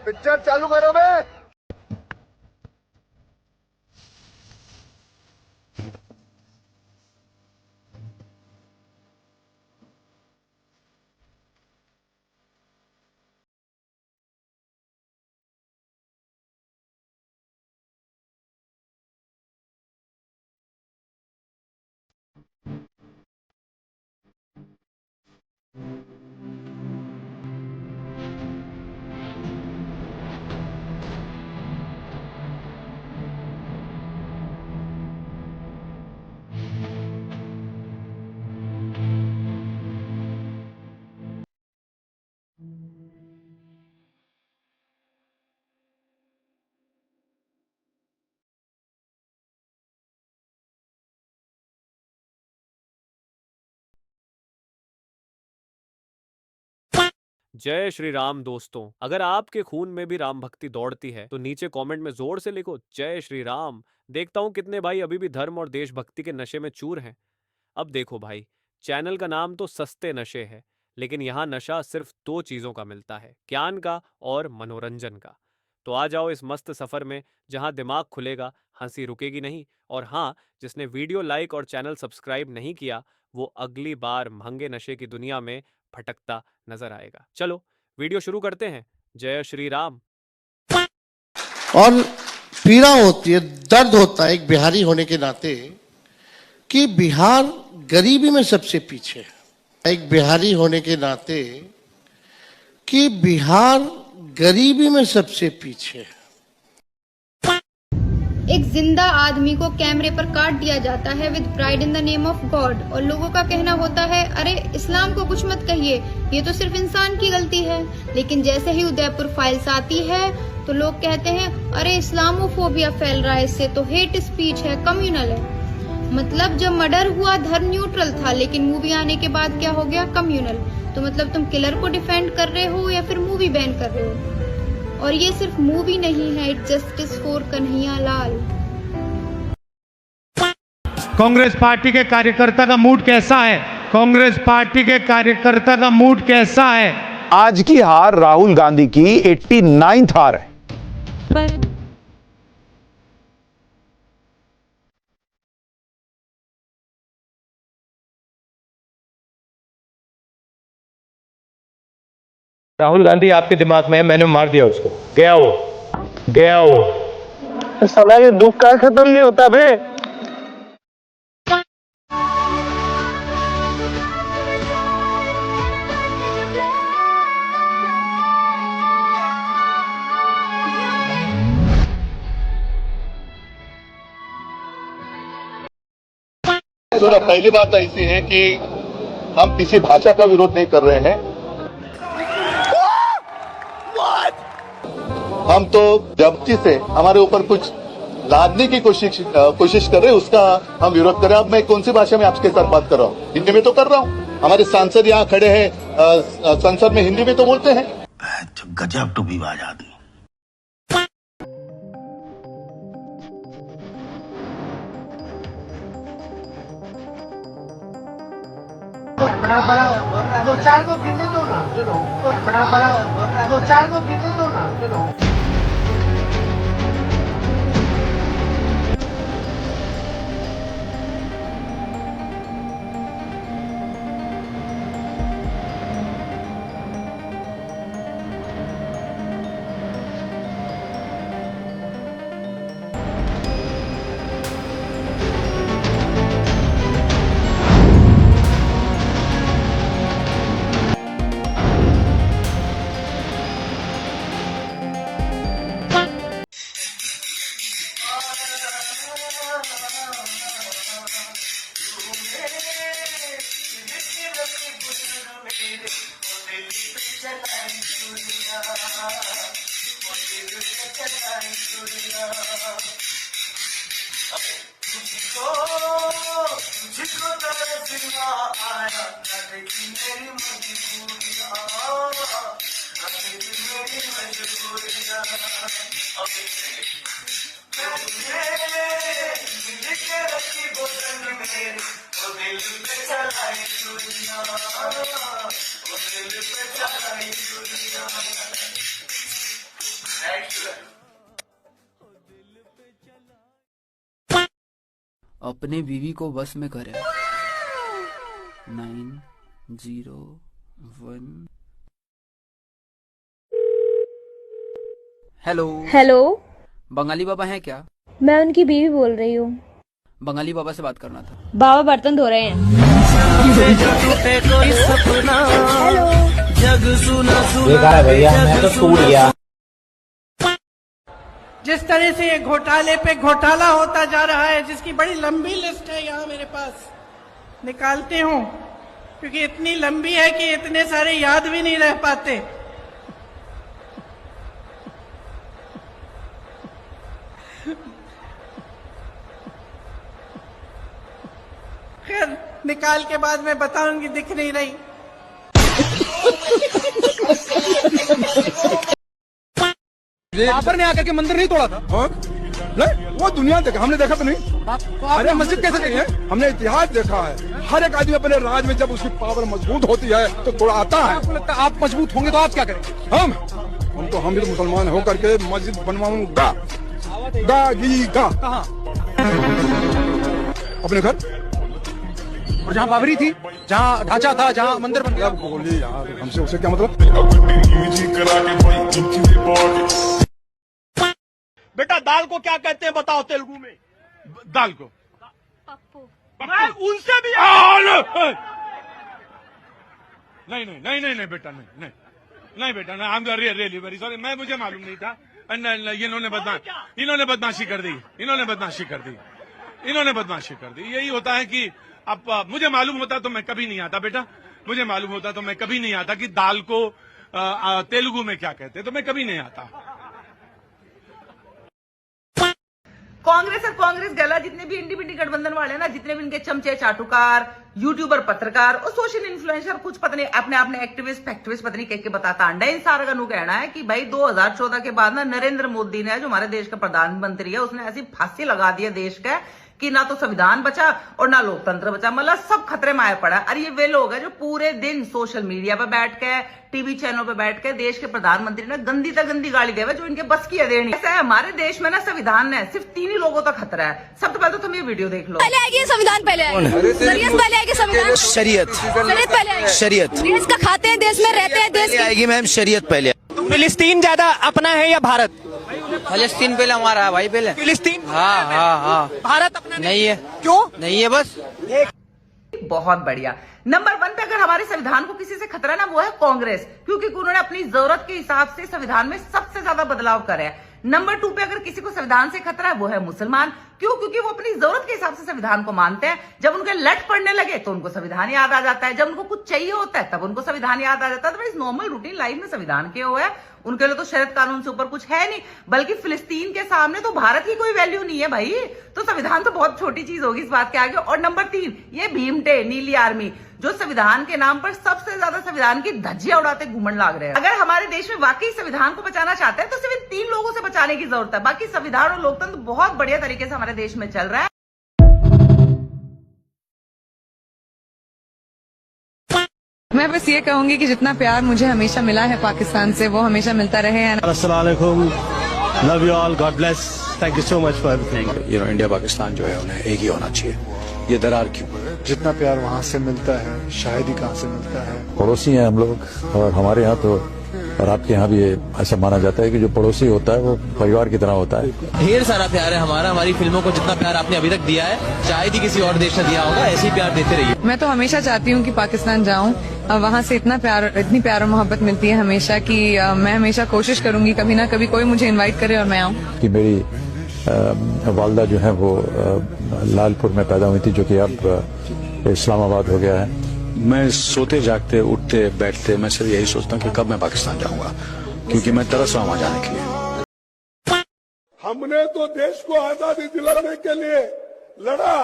Picture चालू करो बे। जय श्री राम दोस्तों। अगर आपके खून में भी राम भक्ति दौड़ती है तो नीचे कमेंट में जोर से लिखो जय श्री राम। देखता हूं कितने भाई अभी भी धर्म और देशभक्ति के नशे में चूर हैं। अब देखो भाई, चैनल का नाम तो सस्ते नशे है, लेकिन यहाँ नशा सिर्फ दो चीजों का मिलता है, ज्ञान का और मनोरंजन का। तो आ जाओ इस मस्त सफर में जहाँ दिमाग खुलेगा, हंसी रुकेगी नहीं। और हाँ, जिसने वीडियो लाइक और चैनल सब्सक्राइब नहीं किया वो अगली बार महंगे नशे की दुनिया में भटकता नजर आएगा। चलो वीडियो शुरू करते हैं। जय श्री राम। और पीड़ा होती है, दर्द होता है एक बिहारी होने के नाते कि बिहार गरीबी में सबसे पीछे है। एक बिहारी होने के नाते कि बिहार गरीबी में सबसे पीछे है। एक जिंदा आदमी को कैमरे पर काट दिया जाता है with pride in the name of God, और लोगों का कहना होता है अरे इस्लाम को कुछ मत कहिए, ये तो सिर्फ इंसान की गलती है। लेकिन जैसे ही उदयपुर फाइल्स आती है तो लोग कहते हैं अरे इस्लामोफोबिया फैल रहा है, इससे तो हेट स्पीच है, कम्युनल है। मतलब जब मर्डर हुआ धर्म न्यूट्रल था, लेकिन मूवी आने के बाद क्या हो गया, कम्युनल। तो मतलब तुम किलर को डिफेंड कर रहे हो या फिर मूवी बैन कर रहे हो। और ये सिर्फ मूवी नहीं है, it justice for Kanhaiya Lal. Congress party के कार्यकर्ता का मूड कैसा है? कांग्रेस पार्टी के कार्यकर्ता का मूड कैसा है? आज की हार राहुल गांधी की 89th हार है। राहुल गांधी आपके दिमाग में है, मैंने मार दिया उसको। गया वो साला, ये दुख का खत्म नहीं होता बे। तो ना, पहली बात ऐसी है कि हम किसी भाषा का विरोध नहीं कर रहे हैं। हम तो जबरदस्ती से हमारे ऊपर कुछ लादने की कोशिश कर रहे हैं, उसका हम विरोध कर रहे हैं। अब मैं कौन सी भाषा में आपके साथ बात कर रहा हूँ? हिंदी में तो कर रहा हूँ। हमारे सांसद यहाँ खड़े हैं, संसद में हिंदी में तो बोलते हैं। गजब टूबीबाज आदमी। दो चार को गिनने दो ना, दो चार को गिनने दो ना। जिसको तरसना आया न देखी मेरी मजबूरियां, मेरी मजबूरियां। मिल के रखी बोतल मेरी, वो दिल पे चलाई चूड़ियां, वो दिल पे चलाई चूड़ियां। अपने बीवी को बस में करे। 901। हेलो हेलो, बंगाली बाबा हैं क्या? मैं उनकी बीवी बोल रही हूँ। बंगाली बाबा से बात करना था। बाबा बर्तन धो रहे हैं। हेलो, भैया मैं तो टूट गया। जिस तरह से ये घोटाले पे घोटाला होता जा रहा है, जिसकी बड़ी लंबी लिस्ट है यहाँ मेरे पास, निकालती हूँ क्योंकि इतनी लंबी है कि इतने सारे याद भी नहीं रह पाते। खैर, निकाल के बाद मैं बताऊंगी, दिख नहीं रही। बाबर ने आकर के मंदिर नहीं तोड़ा था। नहीं, वो दुनिया देखा, हमने देखा तो नहीं। अरे मस्जिद कैसे नहीं है? हमने इतिहास देखा है। हर एक आदमी अपने राज में जब उसकी पावर मजबूत होती है तो थोड़ा आता है। आपको लगता है आप मजबूत होंगे तो आप क्या करेंगे? हम तो मुसलमान होकर के मस्जिद बनवाऊंगा। कहाँ? अपने घर। और जहाँ बाबरी थी, जहाँ ढांचा था, जहाँ मंदिर बन गया। बोलिए यार, हमसे उसे क्या मतलब? बेटा दाल को क्या कहते हैं बताओ तेलुगु में? दाल को पप्पू। मैं उनसे भी नहीं बेटा, नहीं बेटा, I am really very sorry. मैं मुझे मालूम नहीं था। इन्होंने बदमाशी कर दी। यही होता है कि अब मुझे मालूम होता तो मैं कभी नहीं आता बेटा। मुझे मालूम होता तो मैं कभी नहीं आता कि दाल को तेलुगु में क्या कहते हैं, तो मैं कभी नहीं आता। कांग्रेस और कांग्रेस गला जितने भी इंडी बिंडी गठबंधन वाले हैं ना, जितने भी इनके चमचे चाटुकार, यूट्यूबर, पत्रकार और सोशल इन्फ्लुएंसर, कुछ पता नहीं अपने एक्टिविस्ट फैक्टिविस्ट पता नहीं कह बताता अंडा, इन सारा का नू कहना है कि भाई 2014 के बाद ना नरेंद्र मोदी ने, जो हमारे देश का प्रधानमंत्री है, उसने ऐसी फांसी लगा दी है देश का कि ना तो संविधान बचा और ना लोकतंत्र बचा, मतलब सब खतरे में आया पड़ा। और ये वे लोग हैं जो पूरे दिन सोशल मीडिया पे बैठ के, टीवी चैनल पे बैठ के देश के प्रधानमंत्री ने गंदी तक गंदी गाली देवे जो इनके बस की है देनी। ऐसा है हमारे देश में ना, संविधान है सिर्फ 3 ही लोगों तक खतरा है। सबसे पहले तो तुम ये वीडियो देख लो। पहले आएगी संविधान, पहले आएगी संविधान, शरीयत पहले आएगी। शरीयत देश का खाते हैं, देश में रहते हैं, देश आएगी मैम शरीयत पहले। फिलिस्तीन ज्यादा अपना है या भारत? फलस्तीन पहले हमारा है भाई, पहले फिलिस्तीन। हाँ। भारत अपना नहीं है। क्यों नहीं है? बस बहुत बढ़िया। नंबर 1 पे अगर हमारे संविधान को किसी से खतरा ना, वो है कांग्रेस, क्योंकि उन्होंने अपनी जरूरत के हिसाब से संविधान में सबसे ज्यादा बदलाव करे है। नंबर 2 पे अगर किसी को संविधान से खतरा है, वो है मुसलमान। क्यों? क्योंकि वो अपनी जरूरत के हिसाब से संविधान को मानते हैं। जब उनके लट पड़ने लगे तो उनको संविधान याद आ जाता है, जब उनको कुछ चाहिए होता है तब उनको संविधान याद आ जाता है। तो इस नॉर्मल रूटीन लाइफ में संविधान क्या हुआ है? उनके लिए तो शरीयत कानून से ऊपर कुछ है नहीं, बल्कि फिलिस्तीन के सामने तो भारत की कोई वैल्यू नहीं है भाई। तो संविधान तो बहुत छोटी चीज होगी इस बात के आगे। और नंबर 3, ये भीमटे नीली आर्मी, जो संविधान के नाम पर सबसे ज्यादा संविधान की धज्जियां उड़ाते घूमने लग रहे हैं। अगर हमारे देश में वाकई संविधान को बचाना चाहते हैं तो सिर्फ इन 3 लोगों से बचाने की जरूरत है। बाकी संविधान और लोकतंत्र बहुत बढ़िया तरीके से हमारे देश में चल रहा है। मैं बस ये कहूंगी कि जितना प्यार मुझे हमेशा मिला है पाकिस्तान से, वो हमेशा मिलता रहे। अस्सलाम वालेकुम, love you all, God bless, thank you so much for everything. India Pakistan जो है उन्हें एक ही होना चाहिए। ये दरार क्यों? जितना प्यार वहाँ से मिलता है शायद ही कहाँ से मिलता है। पड़ोसी हैं हम लोग, और हमारे यहाँ तो और आपके यहाँ भी ऐसा माना जाता है कि जो पड़ोसी होता है वो परिवार की तरह होता है। ढेर सारा प्यार है हमारा, हमारी फिल्मों को जितना प्यार आपने अभी तक दिया है शायद ही किसी और देश ने दिया होगा, ऐसे ही प्यार देते रहिए। मैं तो हमेशा चाहती हूँ कि पाकिस्तान जाऊँ और वहाँ से इतनी प्यार और मोहब्बत मिलती है हमेशा कि मैं हमेशा कोशिश करूंगी कभी ना कभी कोई मुझे इन्वाइट करे और मैं आऊँ। कि मेरी वालदा जो है वो लालपुर में पैदा हुई थी, जो कि अब इस्लामाबाद हो गया है। मैं सोते जागते उठते बैठते मैं सिर्फ यही सोचता हूँ कि कब मैं पाकिस्तान जाऊंगा, क्योंकि मैं तरस रहा हूँ वहां जाने के लिए। हमने तो देश को आजादी दिलाने के लिए लड़ा,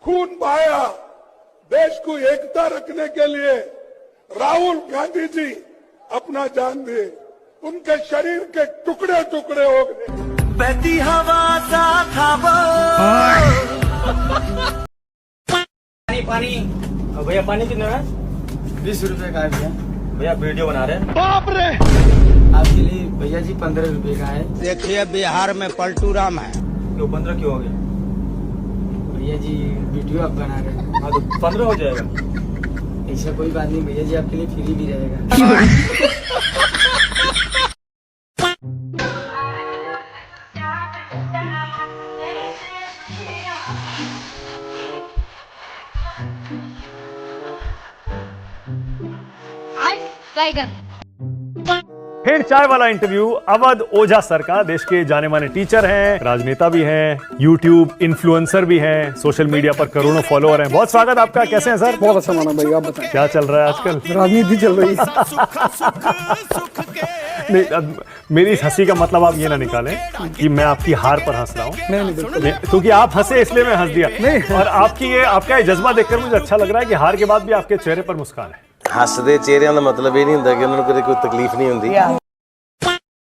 खून बहाया, देश को एकता रखने के लिए राहुल गांधी जी अपना जान दिए, उनके शरीर के टुकड़े टुकड़े हो गए। बहती हवा सा था वो। पानी भैया, पानी कितना है? 20 रुपए का है भैया। भैया वीडियो बना रहे हैं। बाप रे! आपके लिए भैया जी 15 रुपए का है। देखिए बिहार में पलटू राम है। क्यों 15 क्यों हो गया? भैया जी वीडियो आप बना रहे हैं। हाँ तो 15 हो जाएगा। ऐसा कोई बात नहीं भैया जी, आपके लिए फ्री भी रहेगा। फिर चाय वाला इंटरव्यू अवध ओझा सर का। देश के जाने माने टीचर हैं, राजनेता भी हैं, यूट्यूब इन्फ्लुएंसर भी हैं, सोशल मीडिया पर करोड़ों फॉलोअर हैं। बहुत स्वागत आपका। कैसे हैं सर? बहुत अच्छा माना भाई, आप बताएं क्या चल रहा है आजकल? राजनीति चल रही है। नहीं, अब मेरी इस हंसी का मतलब आप ये ना निकालें कि मैं आपकी हार पर हंस रहा हूँ। नहीं, क्योंकि आप हंसे इसलिए मैं हंस दिया। नहीं। और आपका ये जज्बा देखकर मुझे अच्छा लग रहा है कि हार के बाद भी आपके चेहरे पर मुस्कान है। हसदे चेहरिਆਂ ਦਾ मतलब ये नहीं ਹੁੰਦਾ कि उन्होंने कभी कोई तकलीफ नहीं होती।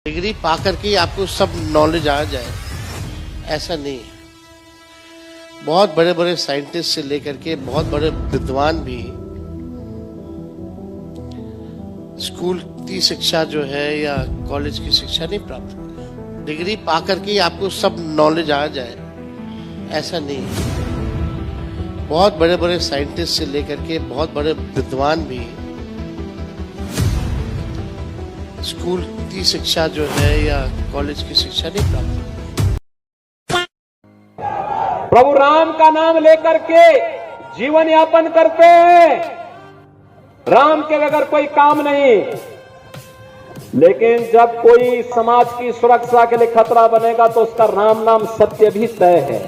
डिग्री पा करके आपको सब नॉलेज आ जाए, ऐसा नहीं है। बहुत बड़े बड़े साइंटिस्ट से लेकर के बहुत बड़े विद्वान भी स्कूल की शिक्षा जो है या कॉलेज की शिक्षा नहीं प्राप्त करते। डिग्री पा करके आपको सब नॉलेज आ जाए, ऐसा नहीं है। बहुत बड़े बड़े साइंटिस्ट से लेकर के बहुत बड़े विद्वान भी स्कूल की शिक्षा जो है या कॉलेज की शिक्षा नहीं प्राप्त करते। प्रभु राम का नाम लेकर के जीवन यापन करते हैं। राम के बगैर कोई काम नहीं। लेकिन जब कोई समाज की सुरक्षा के लिए खतरा बनेगा तो उसका राम नाम सत्य भी तय है।